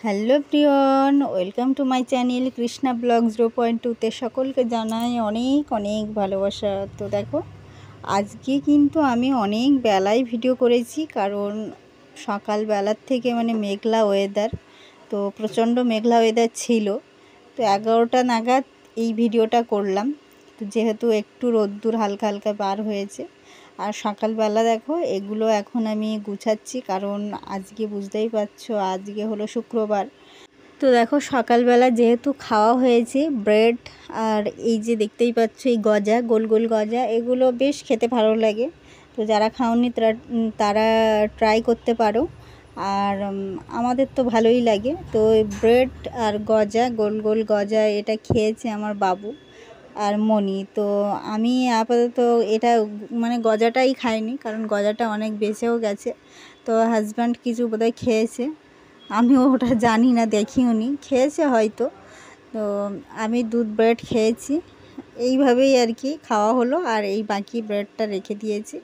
Hello প্রিয়ন, welcome to my channel Krishna blog 0.2তে সকলকে জানাই অনেক অনেক ভালোবাসা। তো দেখো, আজকে কিন্তু আমি অনেক বেলায় ভিডিও করেছি, কারণ সকালবেলার থেকে মেঘলা ওয়েদার, তো প্রচণ্ড মেঘলা ওয়েদার ছিল। তো 11টা নাগাদ এই ভিডিওটা করলাম, তো যেহেতু একটু রোদ্দুর হালকা হালকা বার হয়েছে। আর সকালবেলা দেখো, এগুলো এখন আমি গুছাচ্ছি, কারণ আজকে বুঝতেই পারছো আজকে হলো শুক্রবার। তো দেখো, সকালবেলা যেহেতু খাওয়া হয়েছে ব্রেড, আর এই যে দেখতেই পাচ্ছ এই গজা, গোল গোল গজা, এগুলো বেশ খেতে ভালো লাগে। তো যারা খাওনি তারা ট্রাই করতে পারো, আর আমাদের তো ভালোই লাগে। তো ব্রেড আর গজা, গোল গোল গজা, এটা খেয়েছে আমার বাবু আর মনি। তো আমি আপাতত এটা গজাটাই খাইনি, কারণ গজাটা অনেক বেঁচেও গেছে। তো হাজব্যান্ড কিছু বোধহয় খেয়েছে, আমিও ওটা জানি না, দেখিও নি, খেয়েছে হয়তো। তো আমি দুধ ব্রেড খেয়েছি, এইভাবেই আর কি খাওয়া হলো। আর এই বাকি ব্রেডটা রেখে দিয়েছি,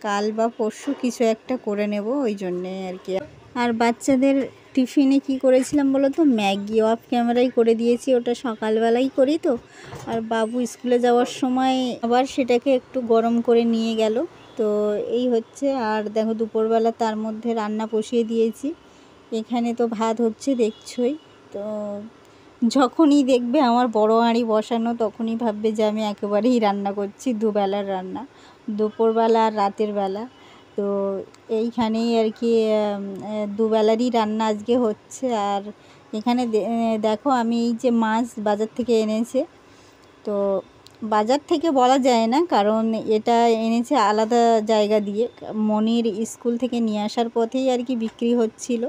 কাল বা পরশু কিছু একটা করে নেব, ওই জন্যে আর কি। আর বাচ্চাদের টিফিনে কি করেছিলাম বলো তো, ম্যাগি অফ ক্যামেরাই করে দিয়েছি, ওটা সকালবেলাই করি তো। আর বাবু স্কুলে যাওয়ার সময় আবার সেটাকে একটু গরম করে নিয়ে গেল। তো এই হচ্ছে। আর দেখো, দুপুরবেলা তার মধ্যে রান্না বসিয়ে দিয়েছি। এখানে তো ভাত হচ্ছে দেখছই। তো যখনই দেখবে আমার বড় হাঁড়ি বসানো, তখনই ভাববে যে আমি একেবারেই রান্না করছি, দুবেলার রান্না, দুপুরবেলা আর রাতের বেলা। তো এইখানেই আর কি দুবেলারই রান্না আজকে হচ্ছে। আর এখানে দেখো, আমি এই যে মাছ বাজার থেকে এনেছে, তো বাজার থেকে বলা যায় না, কারণ এটা এনেছে আলাদা জায়গা দিয়ে, মনির স্কুল থেকে নিয়ে আসার পথেই আর কি বিক্রি হচ্ছিল।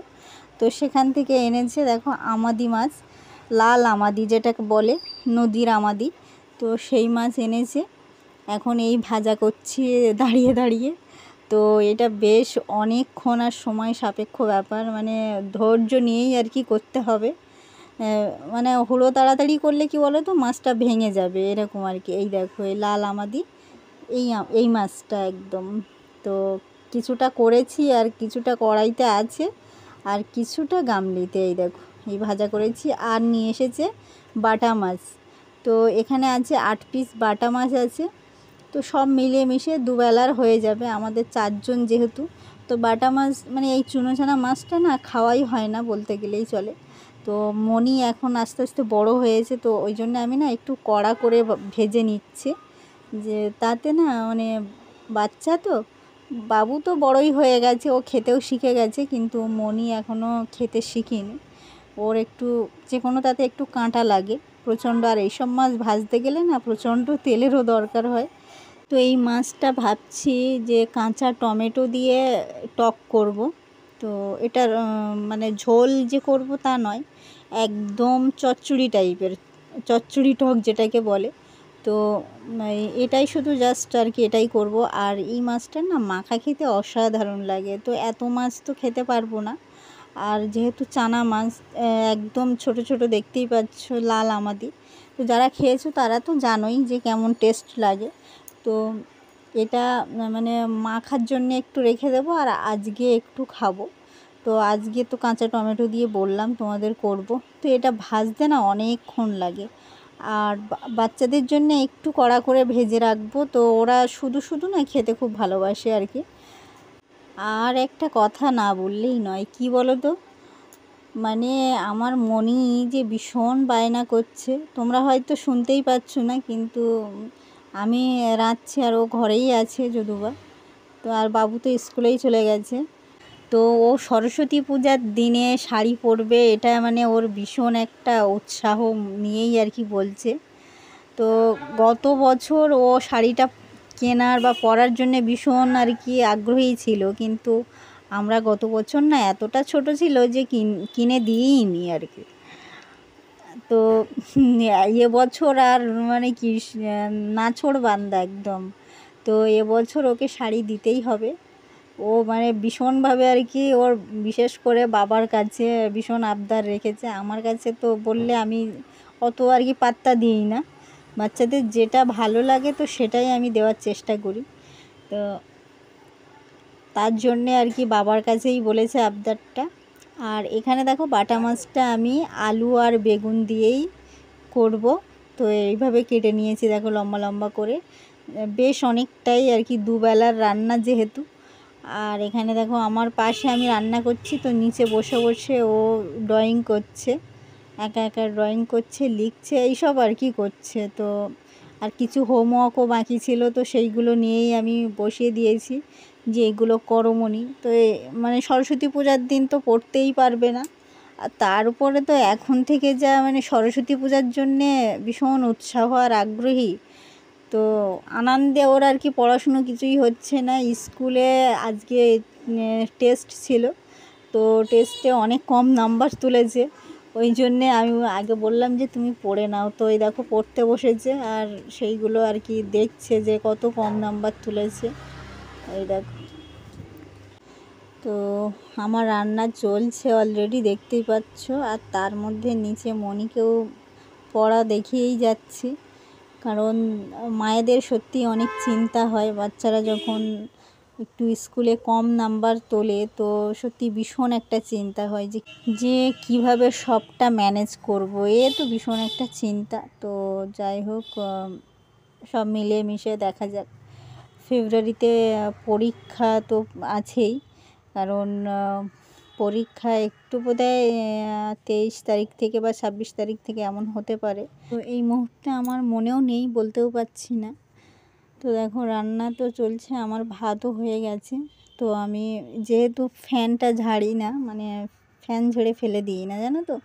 তো সেখান থেকে এনেছে দেখো আমাদি মাছ, লাল আমাদি যেটাকে বলে, নদীর আমাদি। তো সেই মাছ এনেছে, এখন এই ভাজা করছি দাঁড়িয়ে দাঁড়িয়ে। তো এটা বেশ অনেকক্ষণ আর সময় সাপেক্ষ ব্যাপার, ধৈর্য নিয়েই আর কি করতে হবে। হলো তাড়াতাড়ি করলে কি বলো তো, মাছটা ভেঙে যাবে, এরকম আর কি। এই দেখো, এই লাল আমাদি, এই মাছটা একদম। তো কিছুটা করেছি, আর কিছুটা কড়াইতে আছে, আর কিছুটা গামলিতে। এই দেখো, এই ভাজা করেছি। আর নিয়ে এসেছে বাটা মাছ, তো এখানে আছে 8 পিস বাটা মাছ আছে। তো সব মিলিয়ে মিশিয়ে দুবেলার হয়ে যাবে, আমাদের 4 জন যেহেতু। তো বাটা মাছ এই চুনোছানা মাছটা না খাওয়াই হয় না বলতে গেলেই চলে। তো মনি এখন আস্তে আস্তে বড় হয়েছে, তো ওই জন্য আমি না একটু কড়া করে ভেজে নিচ্ছি, যে তাতে না বাচ্চা তো, বাবু তো বড়ই হয়ে গেছে, ও খেতেও শিখে গেছে, কিন্তু মনি এখনও খেতে শিখিনি। ওর একটু যে কোনো তাতে একটু কাঁটা লাগে প্রচণ্ড, আর এইসব মাছ ভাজতে গেলে না প্রচণ্ড তেলেরও দরকার হয়। তো এই মাছটা ভাবছি যে কাঁচা টমেটো দিয়ে টক করব। তো এটার ঝোল যে করব তা নয়, একদম চচ্চড়ি টাইপের, চচ্চড়ি টক যেটাকে বলে। তো এটাই শুধু জাস্ট আর কি, এটাই করব। আর এই মাছটা না মাখা খেতে অসাধারণ লাগে, তো এত মাছ তো খেতে পারবো না। আর যেহেতু চানা মাছ একদম ছোট ছোট, দেখতেই পাচ্ছ লাল আমাদি, তো যারা খেয়েছো তারা তো জানোই যে কেমন টেস্ট লাগে। তো এটা মাখার জন্য একটু রেখে দেবো, আর আজকে একটু খাবো। তো আজকে তো কাঁচা টমেটো দিয়ে বললাম তোমাদের করব। তো এটা ভাজতে না অনেকক্ষণ লাগে, আর বাচ্চাদের জন্য একটু কড়া করে ভেজে রাখবো, তো ওরা শুধু শুধু না খেতে খুব ভালোবাসে আর কি। আর একটা কথা না বললেই নয়, কি বলো তো, আমার মনি যে ভীষণ বায়না করছে, তোমরা হয়তো শুনতেই পাচ্ছ না, কিন্তু আমি রাঁধছি আর ও ঘরেই আছে যদুবা। তো আর বাবু তো স্কুলেই চলে গেছে। তো ও সরস্বতী পূজার দিনে শাড়ি পরবে, এটা ওর ভীষণ একটা উৎসাহ নিয়েই আর কি বলছে। তো গত বছর ও শাড়িটা কেনার বা পরার জন্য ভীষণ আর কি আগ্রহী ছিল, কিন্তু আমরা গত বছর না এতটা ছোট ছিল যে কিনে দিইনি আর কি। তো এবছর আর কি নাছোড়বান্দা একদম। তো এবছর ওকে শাড়ি দিতেই হবে। ও ভীষণভাবে আর কি, ওর বিশেষ করে বাবার কাছে ভীষণ আবদার রেখেছে। আমার কাছে তো বললে আমি অত আর কি পাত্তা দিই না, বাচ্চাদের যেটা ভালো লাগে তো সেটাই আমি দেওয়ার চেষ্টা করি। তো তার জন্যে আর কি বাবার কাছেই বলেছে আবদারটা। আর এখানে দেখো বাটা মাছটা আমি আলু আর বেগুন দিয়েই করব। তো এইভাবে কেটে নিয়েছি দেখো লম্বা লম্বা করে, বেশ অনেকটাই আর কি দুবেলার রান্না যেহেতু। আর এখানে দেখো আমার পাশে আমি রান্না করছি, তো নিচে বসে বসে ও ড্রয়িং করছে, একা একা ড্রয়িং করছে, লিখছে, এইসব আর কি করছে। তো আর কিছু হোমওয়ার্কও বাকি ছিল, তো সেইগুলো নিয়েই আমি বসিয়ে দিয়েছি যে এগুলো করো মনি। তো মানে সরস্বতী পূজার দিন তো পড়তেই পারবে না, আর তার উপরে তো এখন থেকে যা মানে সরস্বতী পূজার জন্যে ভীষণ উৎসাহ আর আগ্রহী, তো আনন্দে ওর আর কি পড়াশুনো কিছুই হচ্ছে না। স্কুলে আজকে টেস্ট ছিল, তো টেস্টে অনেক কম নাম্বার তুলেছে, ওই জন্যে আমি আগে বললাম যে তুমি পড়ে নাও। তো এই দেখো পড়তে বসেছে আর সেইগুলো আর কি দেখছে যে কত কম নাম্বার তুলেছে, এই দেখো। তো আমার রান্না চলছে অলরেডি, দেখতেই পাচ্ছ। আর তার মধ্যে নিচে মনিকেও পড়া দেখিয়েই যাচ্ছি, কারণ মায়েদের সত্যি অনেক চিন্তা হয় বাচ্চারা যখন একটু স্কুলে কম নাম্বার তোলে, তো সত্যি ভীষণ একটা চিন্তা হয় যে কিভাবে সবটা ম্যানেজ করব, এ তো ভীষণ একটা চিন্তা। তো যাই হোক, সব মিলিয়ে মিশিয়ে দেখা যাক। ফেব্রুয়ারিতে পরীক্ষা তো আছেই, কারণ পরীক্ষা একটু বোধহয় 23 তারিখ থেকে বা 26 তারিখ থেকে এমন হতে পারে। তো এই মুহূর্তে আমার মনেও নেই, বলতেও পারছি না। তো দেখো রান্না তো চলছে, আমার ভাতও হয়ে গেছে। তো আমি যেহেতু ফ্যানটা ঝাড়ি না, মানে ফ্যান ঝেড়ে ফেলে দিই না, জানো তো,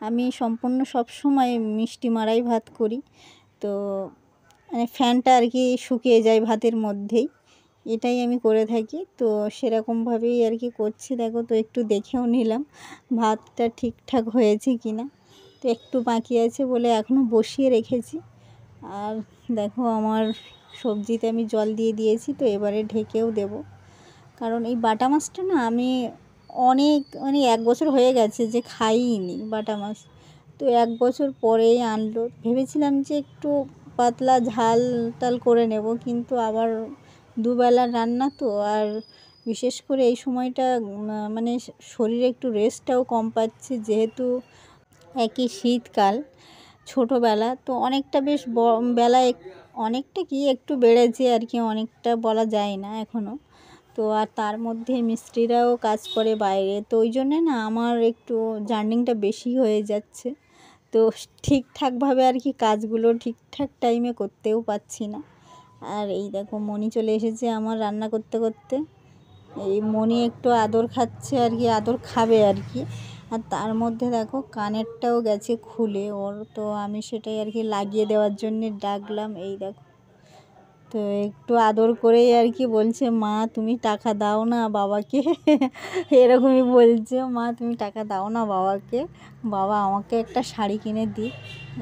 আমি সম্পূর্ণ সব সময় মিষ্টি মারাই ভাত করি। তো মানে ফ্যানটা আর কি শুকিয়ে যায় ভাতের মধ্যেই, এটাই আমি করে থাকি। তো সেরকমভাবেই আর কি করছি। দেখো তো একটু দেখেও নিলাম ভাতটা ঠিকঠাক হয়েছে কি না, তো একটু বাকি আছে বলে এখনও বসিয়ে রেখেছি। আর দেখো আমার সবজিতে আমি জল দিয়ে দিয়েছি, তো এবারে ঢেকেও দেব। কারণ এই বাটা মাছটা না আমি অনেক মানে 1 বছর হয়ে গেছে যে খাইনি বাটা মাছ। তো 1 বছর পরেই আনলো, ভেবেছিলাম যে একটু পাতলা ঝাল টাল করে নেব, কিন্তু আবার দুবেলার রান্না তো, আর বিশেষ করে এই সময়টা মানে শরীরে একটু রেস্টটাও কম পাচ্ছে, যেহেতু একই শীতকাল, ছোটোবেলা তো অনেকটা বেশ বেলা অনেকটা কি একটু বেড়েছে আর কি, অনেকটা বলা যায় না এখনও। তো আর তার মধ্যে মিস্ত্রিরাও কাজ করে বাইরে, তো ওই জন্যে না আমার একটু জার্নিংটা বেশি হয়ে যাচ্ছে। তো ঠিকঠাকভাবে আর কি কাজগুলো ঠিকঠাক টাইমে করতেও পারছি না। আর এই দেখো মনি চলে এসেছে আমার রান্না করতে করতে, এই মনি একটু আদর খাচ্ছে আর কি, আদর খাবে আর কি। আর তার মধ্যে দেখো কানেরটাও গেছে খুলে ওর, তো আমি সেটাই আর কি লাগিয়ে দেওয়ার জন্যে ডাকলাম, এই দেখো। তো একটু আদর করেই আর কি বলছে, মা তুমি টাকা দাও না বাবাকে, এরকমই বলছে, মা তুমি টাকা দাও না বাবাকে, বাবা আমাকে একটা শাড়ি কিনে দিই,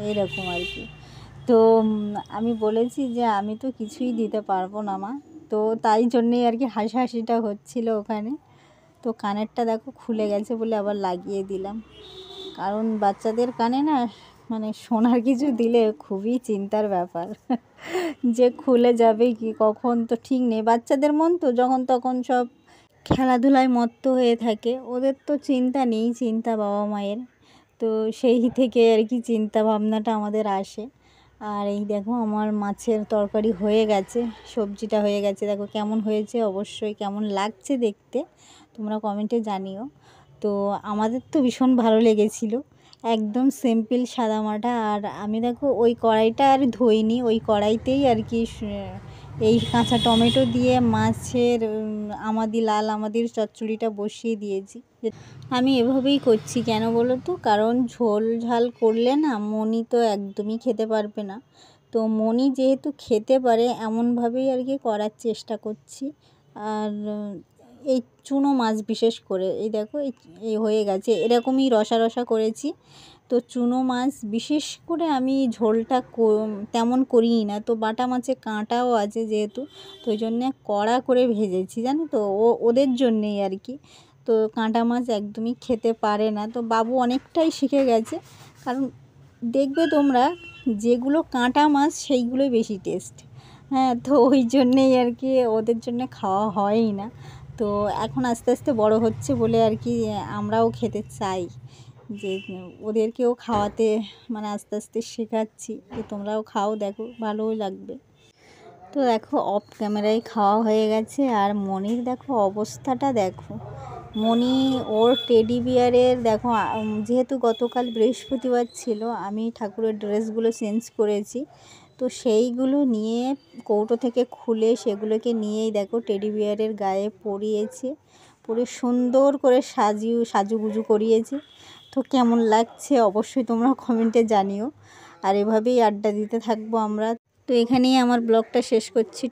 এইরকম আর কি। তো আমি বলেছি যে আমি তো কিছুই দিতে পারবো না মা, তো তাই জন্যেই আর কি হাসাহাসিটা হচ্ছিল ওখানে। তো কানেরটা দেখো খুলে গেছে বলে আবার লাগিয়ে দিলাম, কারণ বাচ্চাদের কানে না মানে সোনার কিছু দিলে খুবই চিন্তার ব্যাপার, যে খুলে যাবে কি কখন তো ঠিক নেই। বাচ্চাদের মন তো যখন তখন সব খেলাধুলায় মত্ত হয়ে থাকে, ওদের তো চিন্তা নেই, চিন্তা বাবা মায়ের। তো সেই থেকে আর কি চিন্তা ভাবনাটা আমাদের আসে। আর এই দেখো আমার মাছের তরকারি হয়ে গেছে, সবজিটা হয়ে গেছে, দেখো কেমন হয়েছে, অবশ্যই কেমন লাগছে দেখতে তোমরা কমেন্টে জানিও। তো আমাদের তো ভীষণ ভালো লেগেছিলো, একদম সিম্পল সাদামাটা। আর আমি দেখো ওই কড়াইটা আর ধুইনি, ওই কড়াইতেই আর কি এই কাঁচা টমেটো দিয়ে মাছের লাল আমাদের চচ্চড়িটা বসিয়ে দিয়েছি। আমি এভাবেই করছি, কেন বলো তো, কারণ ঝোল ঝাল করলে না মনি তো একদমই খেতে পারবে না। তো মনি যেহেতু খেতে পারে এমনভাবেই আর কি করার চেষ্টা করছি। আর এই চুনো মাছ বিশেষ করে এই দেখো এই হয়ে গেছে, এরকমই রসা রসা করেছি। তো চুনো মাছ বিশেষ করে আমি ঝোলটা তেমন করিই না, তো বাটা মাছে কাঁটাও আছে যেহেতু, তো ওই জন্যে কড়া করে ভেজেছি, জানো তো, ওদের জন্যেই আর কি। তো কাঁটা মাছ একদমই খেতে পারে না, তো বাবু অনেকটাই শিখে গেছে। কারণ দেখবে তোমরা যেগুলো কাঁটা মাছ সেইগুলোই বেশি টেস্ট, হ্যাঁ। তো ওই জন্যেই আর কি ওদের জন্য খাওয়া হয়ই না। তো এখন আস্তে আস্তে বড় হচ্ছে বলে আর কি আমরাও খেতে চাই, যে ওদেরকেও খাওয়াতে মানে আস্তে আস্তে শেখাচ্ছি যে তোমরাও খাও, দেখো ভালোই লাগবে। তো দেখো অফ ক্যামেরায় খাওয়া হয়ে গেছে। আর মনির দেখো অবস্থাটা দেখো, মনি ওর টেডি বিয়ারের দেখো যেহেতু গতকাল বৃহস্পতিবার ছিল, আমি ঠাকুরের ড্রেসগুলো চেঞ্জ করেছি, তো সেইগুলো নিয়ে কৌটো থেকে খুলে সেগুলোকে নিয়েই দেখো টেডি বিয়ারের গায়ে পরিয়েছে, পরে সুন্দর করে সাজুগুজু করিয়েছে। তো কেমন লাগছে অবশ্যই তোমরা কমেন্টে জানিও। আর এভাবেই আড্ডা দিতে থাকবো আমরা। তো এখানেই আমার ব্লগটা শেষ করছি।